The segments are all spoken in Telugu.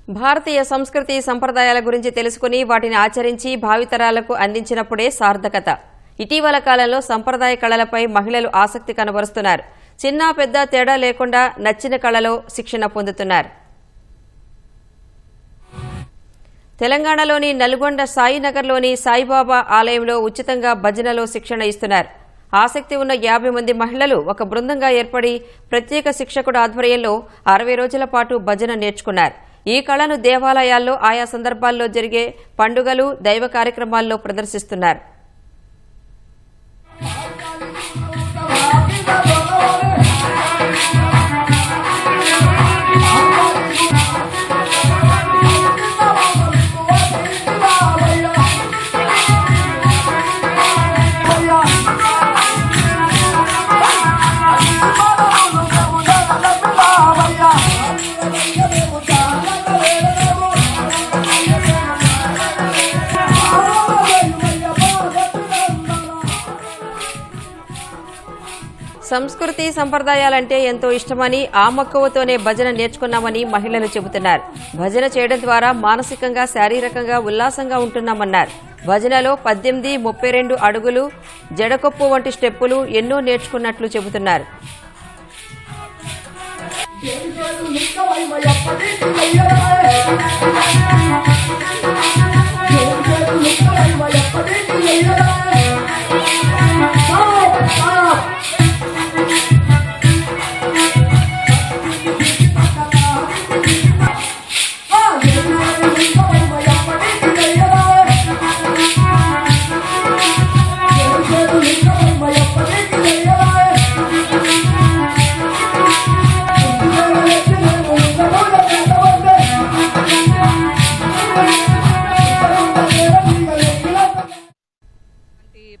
భారతీయ సంస్కృతి సంప్రదాయాల గురించి తెలుసుకుని వాటిని ఆచరించి భావితరాలకు అందించినప్పుడే సార్థకత. ఇటీవల కాలంలో సంప్రదాయ కళలపై మహిళలు ఆసక్తి కనబరుస్తున్నారు. చిన్న పెద్ద తేడా లేకుండా నచ్చిన కళలో శిక్షణ పొందుతున్నారు. తెలంగాణలోని నల్గొండ సాయినగర్లోని సాయిబాబా ఆలయంలో ఉచితంగా భజనలో శిక్షణ ఇస్తున్నారు. ఆసక్తి ఉన్న 50 మంది మహిళలు ఒక బృందంగా ఏర్పడి ప్రత్యేక శిక్షకుడు ఆధ్వర్యంలో 60 రోజుల పాటు భజన నేర్చుకున్నారు. ఈ కళను దేవాలయాల్లో ఆయా సందర్భాల్లో జరిగే పండుగలు, దైవ కార్యక్రమాల్లో ప్రదర్శిస్తున్నారు. సంస్కృతి సంప్రదాయాలంటే ఎంతో ఇష్టమని, ఆ మక్కువతోనే భజన నేర్చుకున్నామని మహిళలు చెబుతున్నారు. భజన చేయడం ద్వారా మానసికంగా, శారీరకంగా ఉల్లాసంగా ఉంటున్నామన్నారు. భజనలో 18, 32 అడుగులు, జడకొప్పు వంటి స్టెప్పులు ఎన్నో నేర్చుకున్నట్లు చెబుతున్నారు.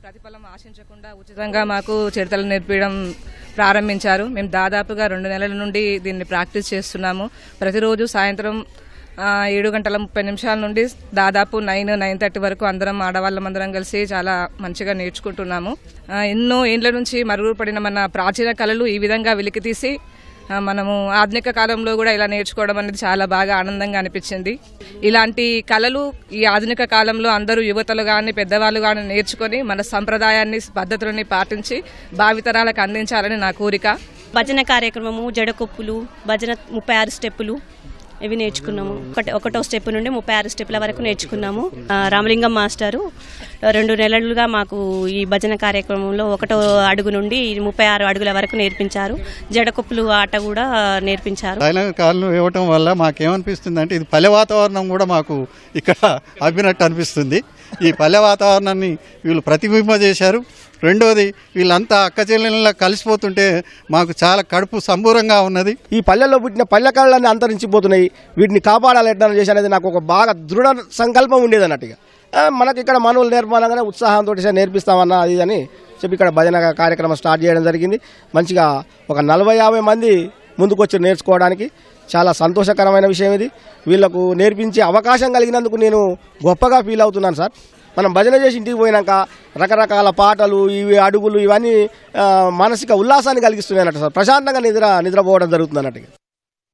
ప్రతిఫలం ఆశించకుండా ఉచితంగా మాకు చిడతలు నేర్పడం ప్రారంభించారు. మేము దాదాపుగా 2 నెలల నుండి దీన్ని ప్రాక్టీస్ చేస్తున్నాము. ప్రతిరోజు సాయంత్రం 7:30 నుండి దాదాపు 9:30 వరకు అందరం ఆడవాళ్ళమందరం కలిసి చాలా మంచిగా నేర్చుకుంటున్నాము. ఎన్నో ఏండ్ల నుంచి మరుగుపడిన మన ప్రాచీన కళలు ఈ విధంగా వెలికితీసి మనము ఆధునిక కాలంలో కూడా ఇలా నేర్చుకోవడం అనేది చాలా బాగా ఆనందంగా అనిపించింది. ఇలాంటి కళలు ఈ ఆధునిక కాలంలో అందరూ యువతలు కానీ పెద్దవాళ్ళు కానీ నేర్చుకొని మన సంప్రదాయాన్ని, పద్ధతులని పాటించి భావితరాలకు అందించాలని నా కోరిక. భజన కార్యక్రమము, జడకొప్పులు, భజన 36 స్టెప్పులు ఇవి నేర్చుకున్నాము. ఒకటో స్టెప్ నుండి 36 స్టెప్ల వరకు నేర్చుకున్నాము. రామలింగం మాస్టారు 2 నెలలుగా మాకు ఈ భజన కార్యక్రమంలో 1వ అడుగు నుండి 36 అడుగుల వరకు నేర్పించారు. జడకొప్పులు ఆట కూడా నేర్పించారు. కాళ్ళు ఇవ్వటం వల్ల మాకేమనిపిస్తుంది అంటే ఇది పల్లె వాతావరణం కూడా మాకు ఇక్కడ అబ్బినట్టు అనిపిస్తుంది. ఈ పల్లె వాతావరణాన్ని వీళ్ళు ప్రతిబింబింపజేశారు. రెండోది వీళ్ళంతా అక్క చెల్లెళ్ళ కలిసిపోతుంటే మాకు చాలా కడుపు సంబూరంగా ఉన్నది. ఈ పల్లెల్లో పుట్టిన పల్లె కళలన్నీ అంతరించిపోతున్నాయి. వీటిని కాపాడాలి ఎట్లా చేసి అనేది నాకు ఒక బాగా దృఢ సంకల్పం ఉండేది అన్నట్టుగా. మనకి ఇక్కడ మనవులు నేర్పాలగానే ఉత్సాహంతో నేర్పిస్తామన్నా అది అని చెప్పి ఇక్కడ భజన కార్యక్రమం స్టార్ట్ చేయడం జరిగింది. మంచిగా ఒక 40-50 మంది ముందుకొచ్చి నేర్చుకోవడానికి చాలా సంతోషకరమైన విషయం ఇది. వీళ్లకు నేర్పించే అవకాశం కలిగినందుకు నేను గొప్పగా ఫీల్ అవుతున్నాను సార్. మనం భజన చేసి ఇంటికి పోయినాక రకరకాల పాటలు, ఇవి అడుగులు ఇవన్నీ మానసిక ఉల్లాసాన్ని కలిగిస్తున్నాయి అన్నట్టు సార్. ప్రశాంతంగా నిద్రపోవడం జరుగుతుంది అన్నట్టుగా.